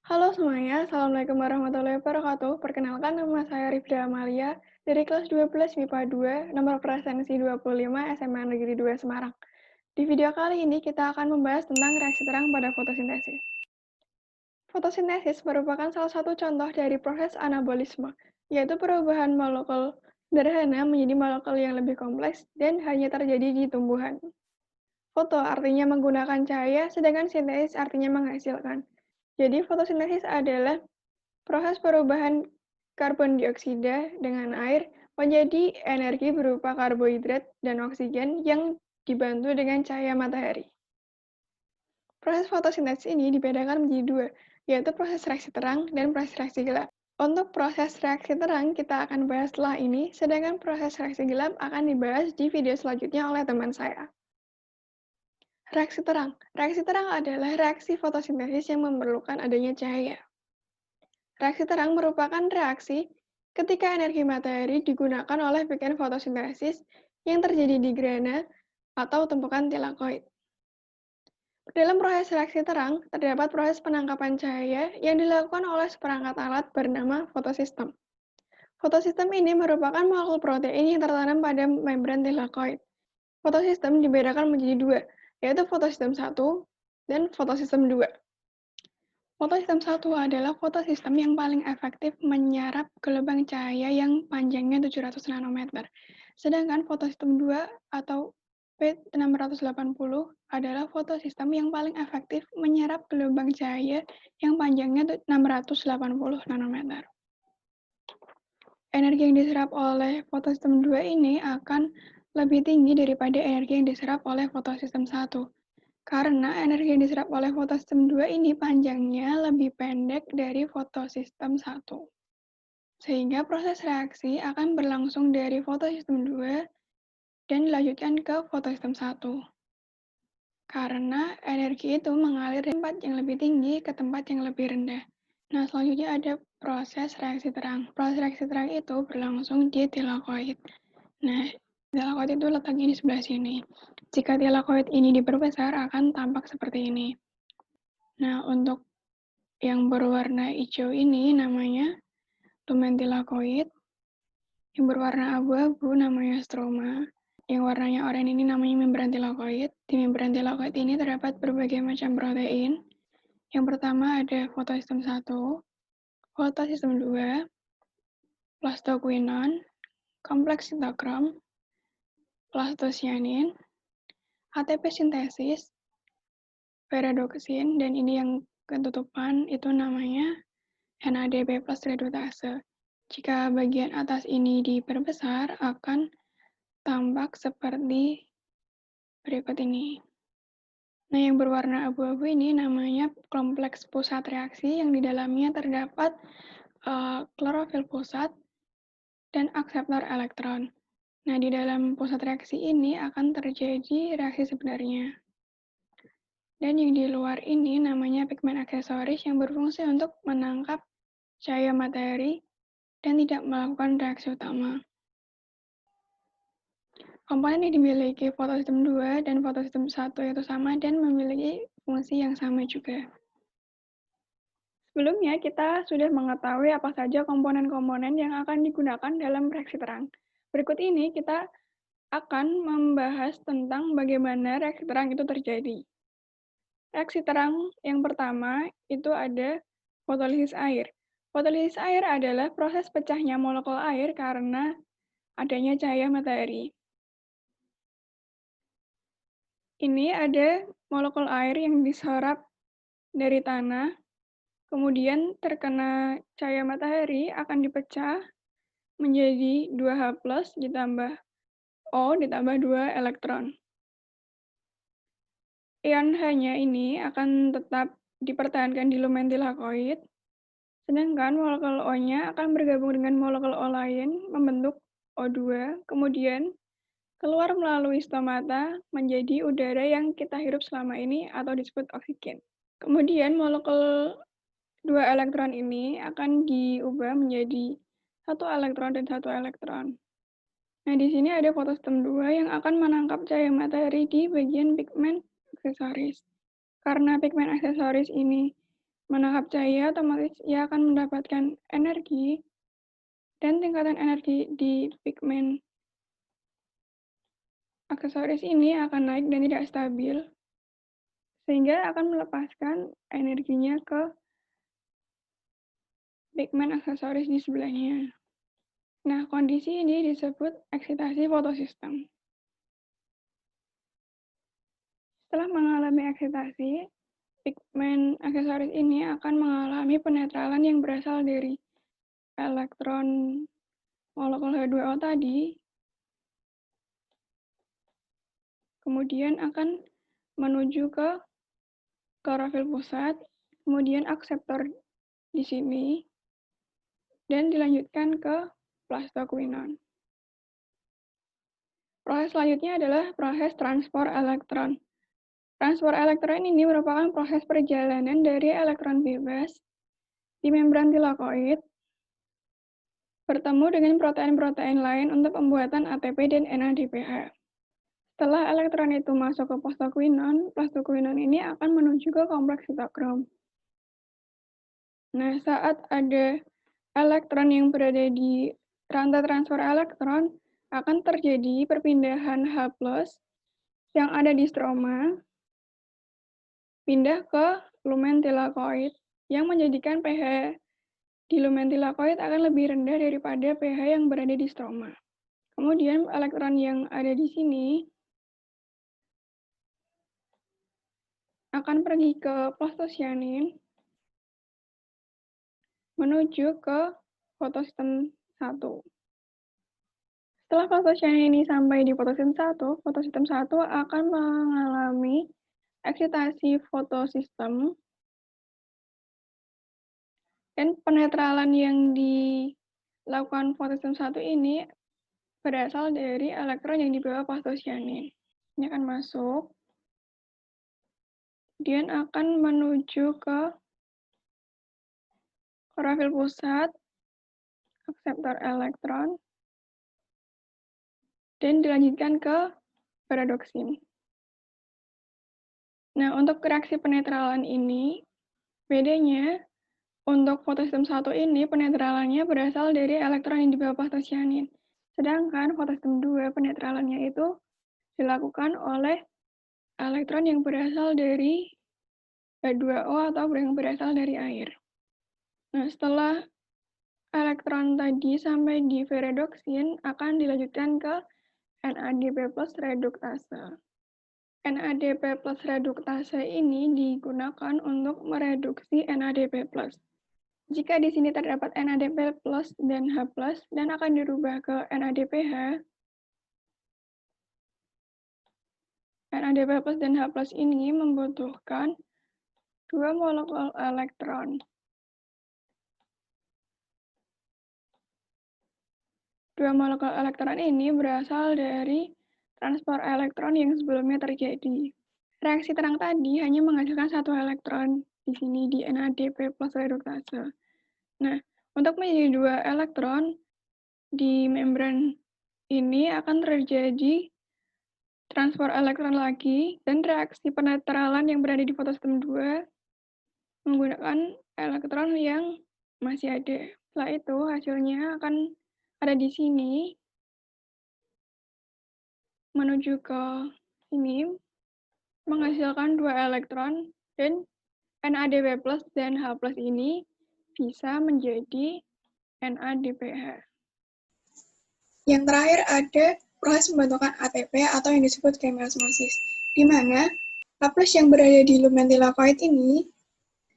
Halo semuanya, Assalamualaikum warahmatullahi wabarakatuh. Perkenalkan nama saya Rifda Amalia dari kelas 12 MIPA 2, nomor presensi 25 SMA Negeri 2 Semarang. Di video kali ini kita akan membahas tentang reaksi terang pada fotosintesis. Fotosintesis merupakan salah satu contoh dari proses anabolisme, yaitu perubahan molekul sederhana menjadi molekul yang lebih kompleks dan hanya terjadi di tumbuhan. Foto artinya menggunakan cahaya, sedangkan sintesis artinya menghasilkan. Jadi fotosintesis adalah proses perubahan karbon dioksida dengan air menjadi energi berupa karbohidrat dan oksigen yang dibantu dengan cahaya matahari. Proses fotosintesis ini dibedakan menjadi dua, yaitu proses reaksi terang dan proses reaksi gelap. Untuk proses reaksi terang kita akan bahas setelah ini, sedangkan proses reaksi gelap akan dibahas di video selanjutnya oleh teman saya. Reaksi terang. Reaksi terang adalah reaksi fotosintesis yang memerlukan adanya cahaya. Reaksi terang merupakan reaksi ketika energi matahari digunakan oleh bikin fotosintesis yang terjadi di grana atau tumpukan tilakoid. Dalam proses reaksi terang, terdapat proses penangkapan cahaya yang dilakukan oleh seperangkat alat bernama fotosistem. Fotosistem ini merupakan molekul protein yang tertanam pada membran tilakoid. Fotosistem dibedakan menjadi dua, yaitu fotosistem 1 dan fotosistem 2. Fotosistem 1 adalah fotosistem yang paling efektif menyerap gelombang cahaya yang panjangnya 700 nanometer. Sedangkan fotosistem 2 atau P680 adalah fotosistem yang paling efektif menyerap gelombang cahaya yang panjangnya 680 nanometer. Energi yang diserap oleh fotosistem 2 ini akan lebih tinggi daripada energi yang diserap oleh fotosistem 1. Karena energi yang diserap oleh fotosistem 2 ini panjangnya lebih pendek dari fotosistem 1. Sehingga proses reaksi akan berlangsung dari fotosistem 2 dan dilanjutkan ke fotosistem 1. Karena energi itu mengalir dari tempat yang lebih tinggi ke tempat yang lebih rendah. Nah, selanjutnya ada proses reaksi terang. Proses reaksi terang itu berlangsung di tilakoid. Nah, tilakoid itu letaknya di sebelah sini. Jika tilakoid ini diperbesar, akan tampak seperti ini. Nah, untuk yang berwarna hijau ini namanya lumen tilakoid. Yang berwarna abu-abu namanya stroma. Yang warnanya oranye ini namanya membran tilakoid. Di membran tilakoid ini terdapat berbagai macam protein. Yang pertama ada fotosistem 1, fotosistem 2, plastoquinon, kompleks sitokrom, plastocyanin, ATP sintesis, peridoksin, dan ini yang ketutupan itu namanya NADP plus redutase. Jika bagian atas ini diperbesar, akan tampak seperti berikut ini. Nah, yang berwarna abu-abu ini namanya kompleks pusat reaksi yang di dalamnya terdapat klorofil pusat dan akseptor elektron. Nah, di dalam pusat reaksi ini akan terjadi reaksi sebenarnya. Dan yang di luar ini namanya pigmen aksesoris yang berfungsi untuk menangkap cahaya matahari dan tidak melakukan reaksi utama. Komponen yang dimiliki fotosistem 2 dan fotosistem 1 itu sama dan memiliki fungsi yang sama juga. Sebelumnya, kita sudah mengetahui apa saja komponen-komponen yang akan digunakan dalam reaksi terang. Berikut ini kita akan membahas tentang bagaimana reaksi terang itu terjadi. Reaksi terang yang pertama itu ada fotolisis air. Fotolisis air adalah proses pecahnya molekul air karena adanya cahaya matahari. Ini ada molekul air yang diserap dari tanah, kemudian terkena cahaya matahari akan dipecah menjadi 2H+ ditambah O ditambah 2 elektron. Ion H-nya ini akan tetap dipertahankan di lumen tilakoid, sedangkan molekul O-nya akan bergabung dengan molekul O lain membentuk O2, kemudian keluar melalui stomata menjadi udara yang kita hirup selama ini atau disebut oksigen. Kemudian molekul 2 elektron ini akan diubah menjadi 1 elektron dan 1 elektron. Nah, di sini ada fotosistem 2 yang akan menangkap cahaya matahari di bagian pigmen aksesoris. Karena pigmen aksesoris ini menangkap cahaya, otomatis ia akan mendapatkan energi, dan tingkatan energi di pigmen aksesoris ini akan naik dan tidak stabil, sehingga akan melepaskan energinya ke pigmen aksesoris di sebelahnya. Nah, kondisi ini disebut eksitasi fotosistem. Setelah mengalami eksitasi, pigmen aksesoris ini akan mengalami penetralan yang berasal dari elektron molekul H2O tadi, kemudian akan menuju ke klorofil pusat, kemudian akseptor di sini, dan dilanjutkan ke plastoquinon. Proses selanjutnya adalah proses transport elektron. Transport elektron ini merupakan proses perjalanan dari elektron bebas di membran tilakoid bertemu dengan protein-protein lain untuk pembuatan ATP dan NADPH. Setelah elektron itu masuk ke plastoquinon ini akan menuju ke kompleks sitokrom. Nah, saat ada elektron yang berada di rantai transfer elektron, akan terjadi perpindahan H+ yang ada di stroma pindah ke lumen tilakoid yang menjadikan pH di lumen tilakoid akan lebih rendah daripada pH yang berada di stroma. Kemudian elektron yang ada di sini akan pergi ke plastocyanin menuju ke fotosistem 1. Setelah plastocyanin ini sampai di fotosistem 1 akan mengalami eksitasi fotosistem dan penetralan yang dilakukan fotosistem 1 ini berasal dari elektron yang dibawa plastocyanin. Ini akan masuk, kemudian akan menuju ke klorofil pusat, akseptor elektron, dan dilanjutkan ke paradoksin. Nah, untuk reaksi penetralan ini, bedanya untuk fotosistem 1 ini penetralannya berasal dari elektron yang dibawa plastocyanin. Sedangkan fotosistem 2 penetralannya itu dilakukan oleh elektron yang berasal dari H2O atau yang berasal dari air. Nah, setelah elektron tadi sampai di ferredoksin akan dilanjutkan ke NADP+ reduktase. NADP+ reduktase ini digunakan untuk mereduksi NADP+. Jika di sini terdapat NADP+ dan H+, dan akan dirubah ke NADPH, NADP+ dan H+ ini membutuhkan 2 molekul elektron. 2 molekul elektron ini berasal dari transport elektron yang sebelumnya terjadi. Reaksi terang tadi hanya menghasilkan 1 elektron di sini di NADP+ reduktase. Nah, untuk menjadi 2 elektron di membran ini akan terjadi transport elektron lagi dan reaksi penetralan yang berada di fotosistem 2 menggunakan elektron yang masih ada. Setelah itu hasilnya akan ada di sini menuju ke sini menghasilkan 2 elektron dan NADP+ dan H+ ini bisa menjadi NADPH. Yang terakhir ada proses pembentukan ATP atau yang disebut chemiosmosis, di mana H+ yang berada di lumen tilakoid ini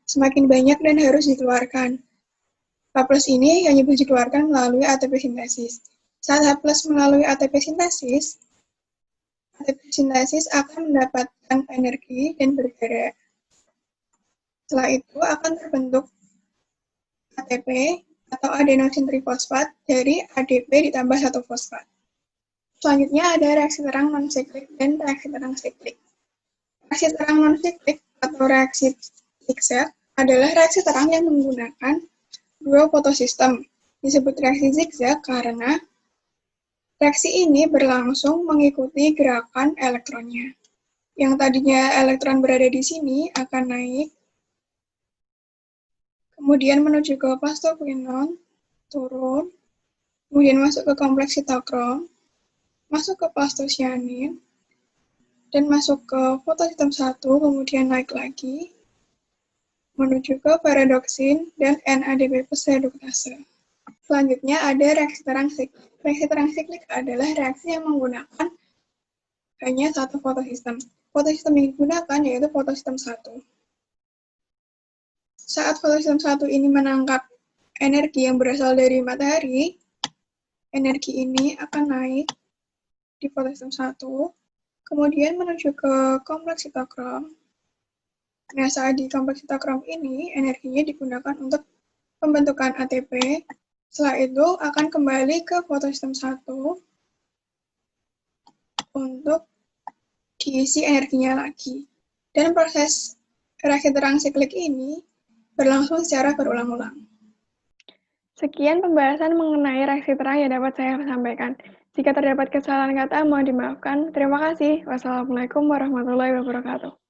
semakin banyak dan harus dikeluarkan. H+ ini hanya bisa dikeluarkan melalui ATP sintesis. Saat H+ melalui ATP sintesis akan mendapatkan energi dan bergerak. Setelah itu akan terbentuk ATP atau adenosin trifosfat dari ADP ditambah 1 fosfat. Selanjutnya ada reaksi terang non-siklik dan reaksi terang siklik. Reaksi terang non-siklik atau reaksi zigzag adalah reaksi terang yang menggunakan 2 fotosistem. Disebut reaksi zigzag karena reaksi ini berlangsung mengikuti gerakan elektronnya. Yang tadinya elektron berada di sini akan naik kemudian menuju ke plastoquinon, turun, kemudian masuk ke kompleks sitokrom, masuk ke plastocyanin, dan masuk ke fotosistem 1, kemudian naik lagi, menuju ke paradoksin dan NADP reduktase. Selanjutnya ada reaksi terang siklik. Reaksi terang siklik adalah reaksi yang menggunakan hanya satu fotosistem. Fotosistem yang digunakan yaitu fotosistem 1. Saat fotosistem 1 ini menangkap energi yang berasal dari matahari, energi ini akan naik di fotosistem 1, kemudian menuju ke kompleks sitokrom. Nah, saat di kompleks sitokrom ini, energinya digunakan untuk pembentukan ATP. Setelah itu akan kembali ke fotosistem 1 untuk diisi energinya lagi. Dan proses reaksi terang siklik ini berlangsung secara berulang-ulang. Sekian pembahasan mengenai reaksi terang yang dapat saya sampaikan. Jika terdapat kesalahan kata, mohon dimaafkan. Terima kasih. Wassalamualaikum warahmatullahi wabarakatuh.